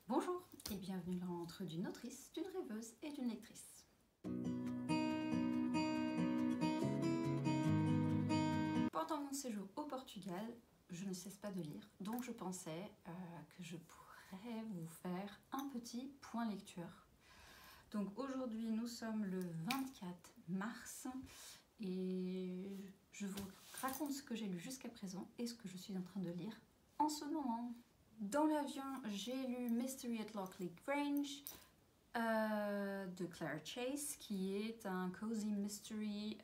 Bonjour et bienvenue dans l'entre d'une autrice, d'une rêveuse et d'une lectrice. Pendant mon séjour au Portugal, je ne cesse pas de lire, donc je pensais que je pourrais vous faire un petit point lecture. Donc aujourd'hui nous sommes le 24 mars et je vous raconte ce que j'ai lu jusqu'à présent et ce que je suis en train de lire en ce moment. Dans l'avion, j'ai lu Mystery at Lockley Grange de Claire Chase, qui est un cozy mystery,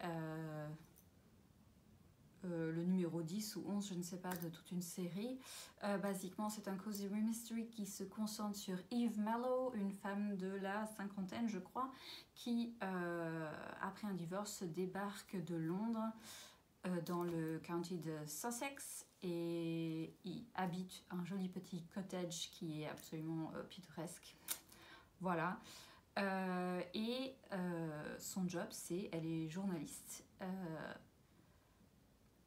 le numéro 10 ou 11, je ne sais pas, de toute une série. Basiquement, c'est un cozy mystery qui se concentre sur Eve Mallow, une femme de la cinquantaine, je crois, qui, après un divorce, débarque de Londres dans le county de Sussex et y habite un joli petit cottage qui est absolument pittoresque. Voilà. Son job, c'est, elle est journaliste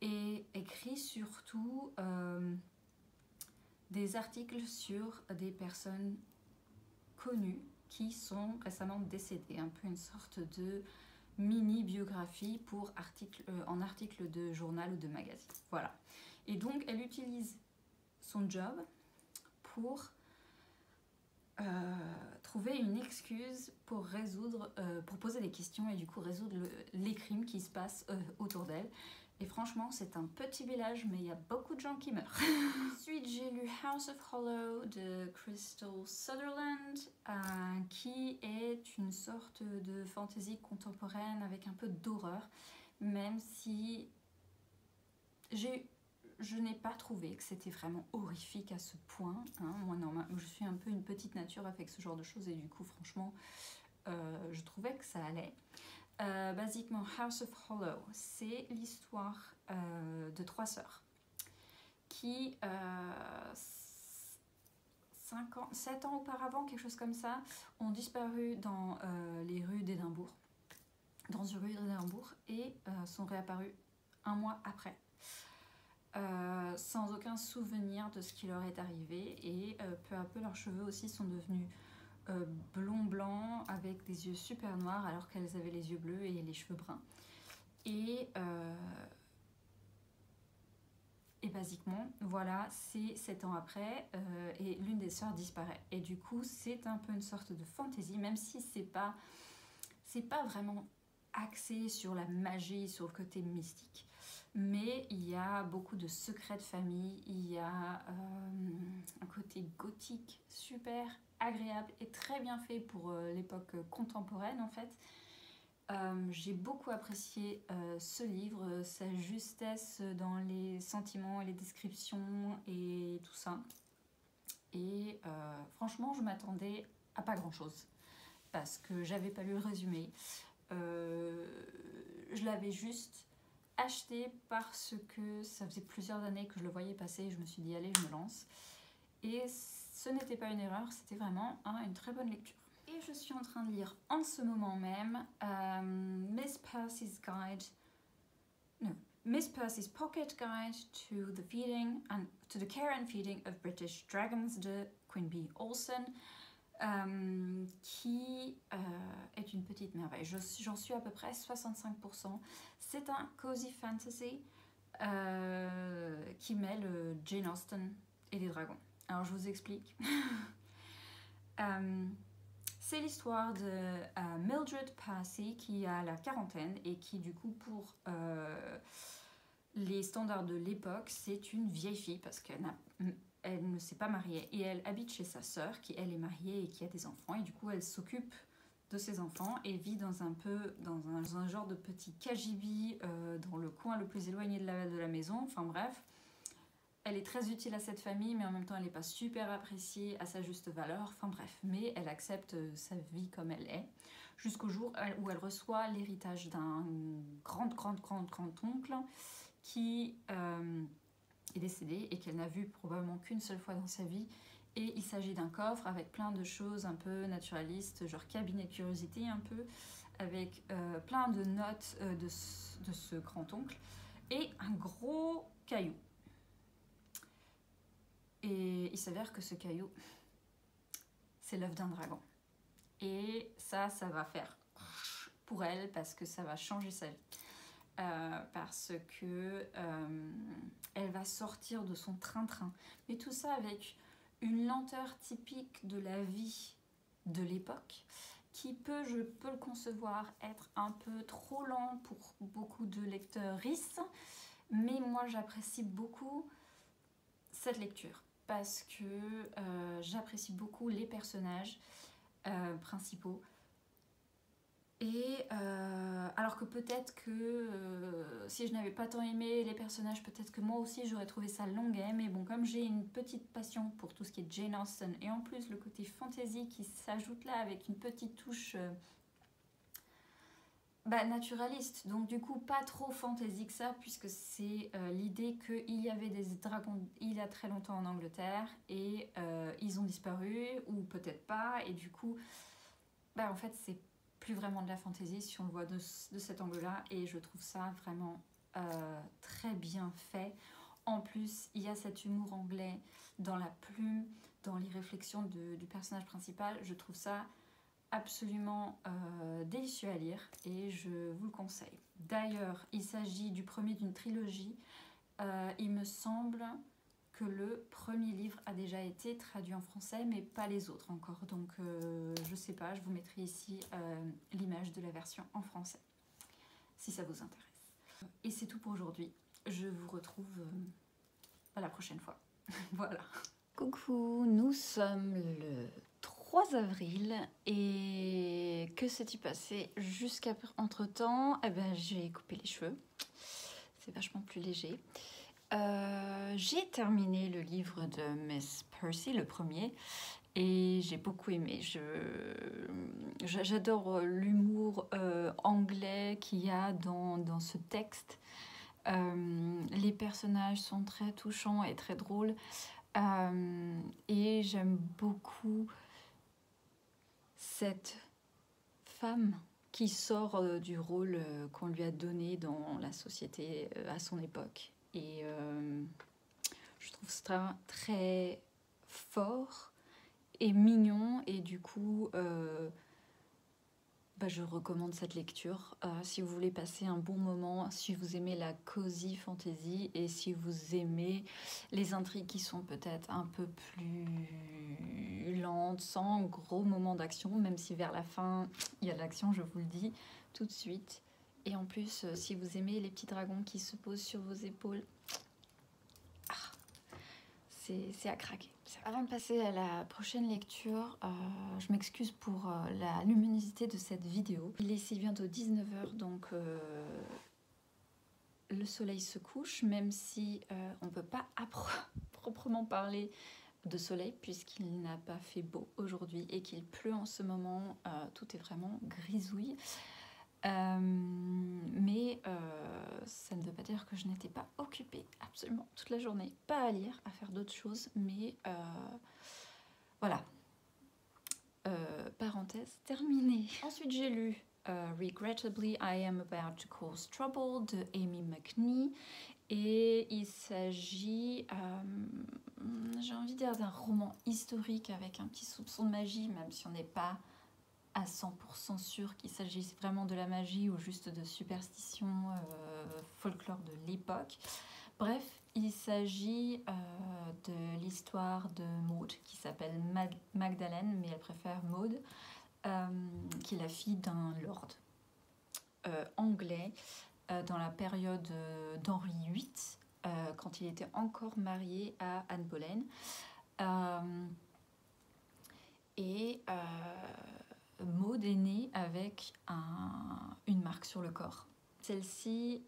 et écrit surtout des articles sur des personnes connues qui sont récemment décédées, un peu une sorte de mini-biographie pour en article de journal ou de magazine. Voilà. Et donc, elle utilise son job pour trouver une excuse pour pour poser des questions et du coup résoudre les crimes qui se passent autour d'elle. Et franchement, c'est un petit village, mais il y a beaucoup de gens qui meurent. Ensuite, j'ai lu House of Hollow de Crystal Sutherland, qui est une sorte de fantasy contemporaine avec un peu d'horreur, même si je n'ai pas trouvé que c'était vraiment horrifique à ce point. Hein. Moi, non, je suis un peu une petite nature avec ce genre de choses et du coup, franchement, je trouvais que ça allait. Basiquement, House of Hollow, c'est l'histoire de trois sœurs qui, 7 ans auparavant, quelque chose comme ça, ont disparu dans les rues d'Édimbourg, dans une rue d'Édimbourg, et sont réapparues un mois après. Sans aucun souvenir de ce qui leur est arrivé, et peu à peu leurs cheveux aussi sont devenus blond blanc avec des yeux super noirs alors qu'elles avaient les yeux bleus et les cheveux bruns. Et basiquement, voilà, c'est 7 ans après et l'une des sœurs disparaît. Et du coup, c'est un peu une sorte de fantaisie, même si c'est pas vraiment axé sur la magie, sur le côté mystique. Mais il y a beaucoup de secrets de famille, il y a un côté gothique super agréable et très bien fait pour l'époque contemporaine en fait. J'ai beaucoup apprécié ce livre, sa justesse dans les sentiments et les descriptions et tout ça. Et franchement, je m'attendais à pas grand chose parce que j'avais pas lu le résumé. Je l'avais juste acheté parce que ça faisait plusieurs années que je le voyais passer et je me suis dit allez, je me lance. Et ce n'était pas une erreur, c'était vraiment une très bonne lecture. Et je suis en train de lire en ce moment même Miss Percy's Pocket Guide to the Care and Feeding of British Dragons de Queen Olsen, qui est une petite merveille. J'en suis à peu près 65%. C'est un cozy fantasy qui mêle Jane Austen et des dragons. Alors je vous explique. C'est l'histoire de Mildred Percy qui a la quarantaine et qui du coup pour les standards de l'époque c'est une vieille fille parce qu'elle ne s'est pas mariée et elle habite chez sa sœur qui elle est mariée et qui a des enfants et du coup elle s'occupe de ses enfants et vit dans un genre de petit cagibi dans le coin le plus éloigné de la maison, enfin bref. Elle est très utile à cette famille, mais en même temps, elle n'est pas super appréciée à sa juste valeur. Enfin bref, mais elle accepte sa vie comme elle est, jusqu'au jour où elle reçoit l'héritage d'un grand-oncle qui est décédé et qu'elle n'a vu probablement qu'une seule fois dans sa vie. Et il s'agit d'un coffre avec plein de choses un peu naturalistes, genre cabinet de curiosité un peu, avec plein de notes de ce grand-oncle et un gros caillou. Et il s'avère que ce caillou c'est l'œuf d'un dragon. Et ça va faire pour elle parce que ça va changer sa vie. Parce que elle va sortir de son train-train. Mais tout ça avec une lenteur typique de la vie de l'époque, qui peut, je peux le concevoir, être un peu trop lent pour beaucoup de lecteuristes, mais moi j'apprécie beaucoup cette lecture parce que j'apprécie beaucoup les personnages principaux. Et alors que peut-être que si je n'avais pas tant aimé les personnages, peut-être que moi aussi j'aurais trouvé ça longuet, mais bon, comme j'ai une petite passion pour tout ce qui est Jane Austen et en plus le côté fantasy qui s'ajoute là avec une petite touche naturaliste, donc du coup pas trop fantasy que ça, puisque c'est l'idée qu'il y avait des dragons il y a très longtemps en Angleterre et ils ont disparu ou peut-être pas, et du coup en fait c'est plus vraiment de la fantaisie si on le voit de cet angle-là, et je trouve ça vraiment très bien fait. En plus, il y a cet humour anglais dans la plume, dans les réflexions du personnage principal. Je trouve ça absolument délicieux à lire et je vous le conseille. D'ailleurs, il s'agit du premier d'une trilogie. Il me semble que le premier livre a déjà été traduit en français, mais pas les autres encore. Donc, je sais pas, je vous mettrai ici l'image de la version en français, si ça vous intéresse. Et c'est tout pour aujourd'hui. Je vous retrouve la prochaine fois. Voilà. Coucou, nous sommes le 3 avril et que s'est-il passé jusqu'à entre-temps? J'ai coupé les cheveux, c'est vachement plus léger. J'ai terminé le livre de Miss Percy, le premier, et j'ai beaucoup aimé. J'adore l'humour anglais qu'il y a dans ce texte. Les personnages sont très touchants et très drôles. Et j'aime beaucoup cette femme qui sort du rôle qu'on lui a donné dans la société à son époque. Et je trouve ça très fort et mignon, et du coup je recommande cette lecture si vous voulez passer un bon moment, si vous aimez la cozy fantasy et si vous aimez les intrigues qui sont peut-être un peu plus lentes, sans gros moments d'action, même si vers la fin il y a de l'action, je vous le dis tout de suite. Et en plus, si vous aimez les petits dragons qui se posent sur vos épaules, c'est à craquer. Avant de passer à la prochaine lecture, je m'excuse pour la luminosité de cette vidéo. Il est ici bientôt 19h, donc le soleil se couche, même si on ne peut pas proprement parler de soleil, puisqu'il n'a pas fait beau aujourd'hui et qu'il pleut en ce moment. Tout est vraiment grisouille. Mais ça ne veut pas dire que je n'étais pas occupée absolument toute la journée, pas à lire, à faire d'autres choses, mais voilà, parenthèse terminée. Ensuite j'ai lu Regrettably I Am About to Cause Trouble de Amy McNee, et il s'agit, j'ai envie de dire, d'un roman historique avec un petit soupçon de magie, même si on n'est pas à 100% sûr qu'il s'agisse vraiment de la magie ou juste de superstition folklore de l'époque. Bref, il s'agit de l'histoire de Maud, qui s'appelle Magdalene, mais elle préfère Maud, qui est la fille d'un lord anglais dans la période d'Henri VIII, quand il était encore marié à Anne Boleyn. Maud est née avec une marque sur le corps. Celle-ci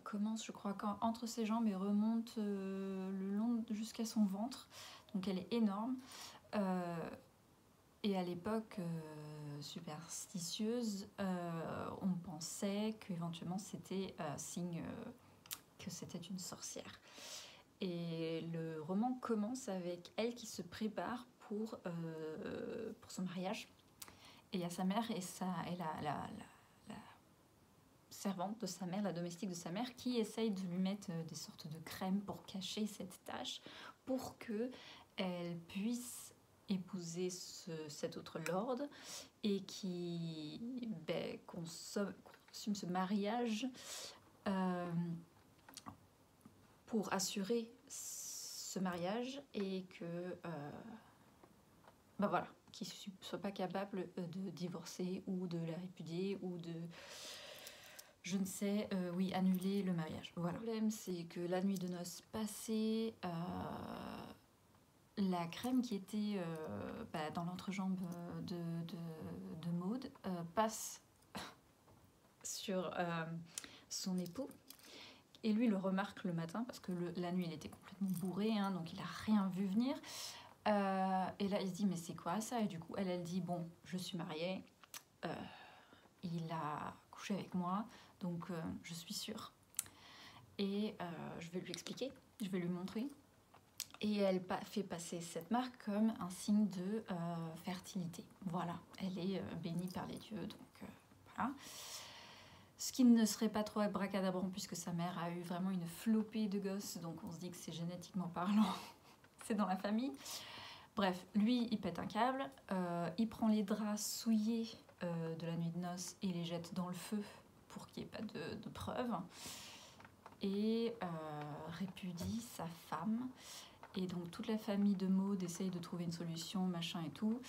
commence, je crois, entre ses jambes et remonte le long jusqu'à son ventre. Donc elle est énorme. Et à l'époque superstitieuse, on pensait qu'éventuellement c'était signe que c'était une sorcière. Et le roman commence avec elle qui se prépare pour son mariage. Et il y a sa mère et la servante de sa mère, la domestique de sa mère, qui essaye de lui mettre des sortes de crèmes pour cacher cette tache, pour qu'elle puisse épouser cet autre lord et qui consume ce mariage pour assurer ce mariage et que voilà, qu'il ne soit pas capable de divorcer ou de la répudier ou de, je ne sais, oui, annuler le mariage. Voilà. Le problème, c'est que la nuit de noces passée, la crème qui était dans l'entrejambe de Maud passe sur son époux. Et lui le remarque le matin parce que la nuit il était complètement bourré, hein, donc il n'a rien vu venir. Et là il se dit mais c'est quoi ça? Et du coup elle dit bon, je suis mariée, il a couché avec moi, donc je suis sûre. Et je vais lui expliquer, je vais lui montrer. Et elle fait passer cette marque comme un signe de fertilité. Voilà, elle est bénie par les dieux, donc voilà. Ce qui ne serait pas trop abracadabrant puisque sa mère a eu vraiment une flopée de gosses, donc on se dit que c'est génétiquement parlant, c'est dans la famille. Bref, lui il pète un câble, il prend les draps souillés de la nuit de noces et les jette dans le feu pour qu'il n'y ait pas de preuves, et répudie sa femme. Et donc toute la famille de Maud essaye de trouver une solution, machin et tout.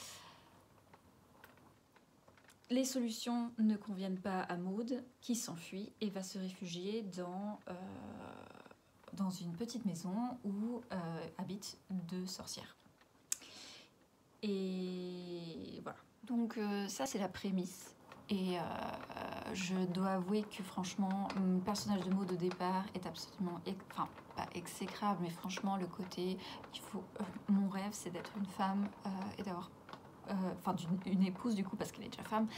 Les solutions ne conviennent pas à Maud, qui s'enfuit et va se réfugier dans une petite maison où habitent 2 sorcières. Et voilà. Donc ça c'est la prémisse. Et je dois avouer que franchement, le personnage de Maud au départ est absolument, enfin pas exécrable, mais franchement le côté, mon rêve c'est d'être une femme et d'avoir, enfin une épouse du coup parce qu'elle est déjà femme,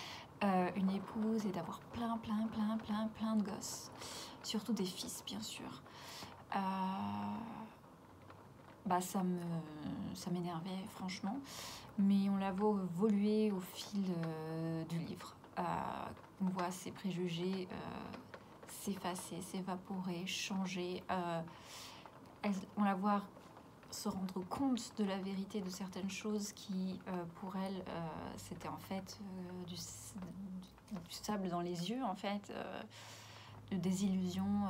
une épouse et d'avoir plein de gosses, surtout des fils bien sûr. Ça m'énervait franchement, mais on la voit évoluer au fil du livre. On voit ses préjugés s'effacer, s'évaporer, changer. On la voit se rendre compte de la vérité de certaines choses qui, pour elle, c'était en fait du sable dans les yeux, en fait, des illusions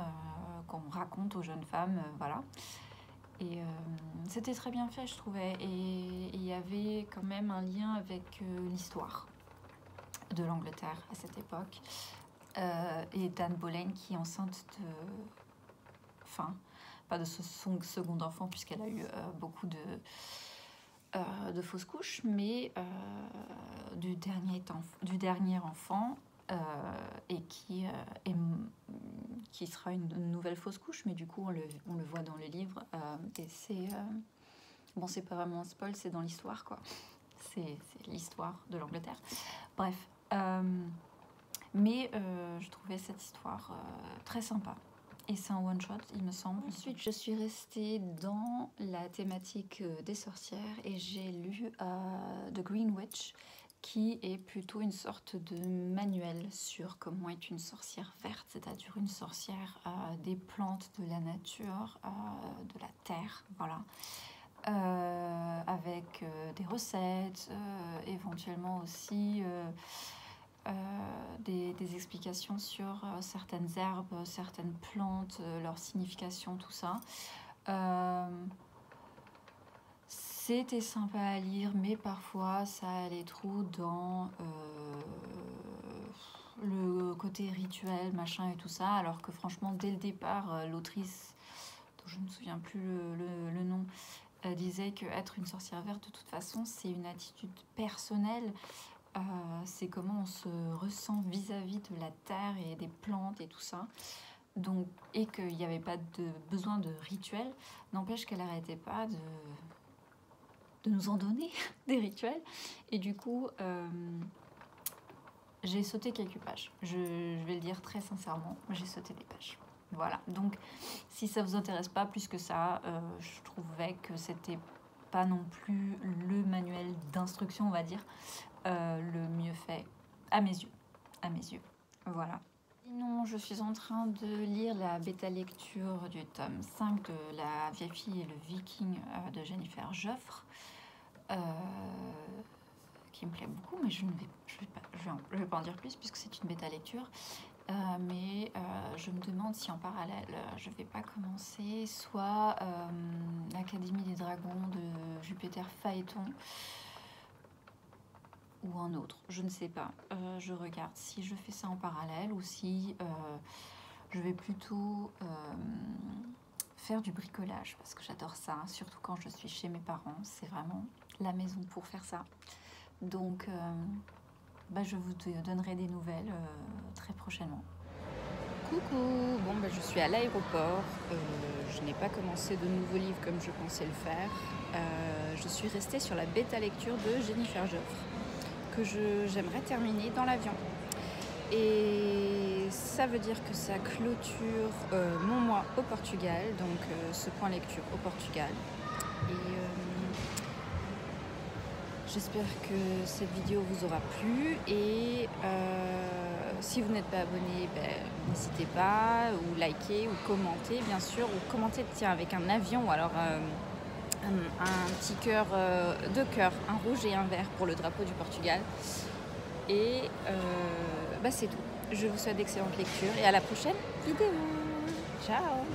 qu'on raconte aux jeunes femmes, voilà. Et c'était très bien fait, je trouvais. Et il y avait quand même un lien avec l'histoire de l'Angleterre à cette époque. Et d'Anne Boleyn qui est enceinte pas de son second enfant puisqu'elle a eu beaucoup de fausses couches, mais du dernier enfant, et qui sera une nouvelle fausse couche, mais du coup on le voit dans le livre, et c'est c'est pas vraiment un spoil, c'est dans l'histoire quoi, c'est l'histoire de l'Angleterre, bref, mais je trouvais cette histoire très sympa. Et c'est un one-shot, il me semble. Ensuite, je suis restée dans la thématique des sorcières et j'ai lu The Green Witch, qui est plutôt une sorte de manuel sur comment être une sorcière verte, c'est-à-dire une sorcière des plantes, de la nature, de la terre, voilà. Avec des recettes, éventuellement aussi... des explications sur certaines herbes, certaines plantes, leur signification, tout ça. C'était sympa à lire, mais parfois ça allait trop dans le côté rituel, machin et tout ça, alors que franchement, dès le départ, l'autrice, dont je ne me souviens plus le nom, disait qu'être une sorcière verte, de toute façon, c'est une attitude personnelle. C'est comment on se ressent vis-à-vis de la terre et des plantes et tout ça. Donc, et qu'il n'y avait pas besoin de rituel, n'empêche qu'elle n'arrêtait pas de nous en donner des rituels. Et du coup, j'ai sauté quelques pages. Je vais le dire très sincèrement, j'ai sauté des pages. Voilà, donc si ça vous intéresse pas plus que ça, je trouvais que c'était pas non plus le manuel d'instruction, on va dire, le mieux fait à mes yeux, voilà. Sinon, je suis en train de lire la bêta lecture du tome 5 de La vieille fille et le viking de Jennifer Joffre. qui me plaît beaucoup, mais je vais pas en dire plus puisque c'est une bêta lecture. Mais je me demande si en parallèle je vais pas commencer soit l'Académie des Dragons de Jupiter Phaéton ou un autre, je ne sais pas. Je regarde si je fais ça en parallèle ou si je vais plutôt faire du bricolage parce que j'adore ça, surtout quand je suis chez mes parents. C'est vraiment la maison pour faire ça. Donc je vous donnerai des nouvelles très prochainement. Coucou, bon je suis à l'aéroport, je n'ai pas commencé de nouveaux livres comme je pensais le faire. Je suis restée sur la bêta lecture de Jennifer Joffre que j'aimerais terminer dans l'avion. Et ça veut dire que ça clôture mon mois au Portugal, donc ce point lecture au Portugal. Et j'espère que cette vidéo vous aura plu et si vous n'êtes pas abonné, n'hésitez pas, ou liker, ou commenter bien sûr, ou commenter avec un avion, ou alors un petit cœur, deux cœurs, un rouge et un vert pour le drapeau du Portugal. Et c'est tout. Je vous souhaite d'excellentes lectures et à la prochaine vidéo. Ciao!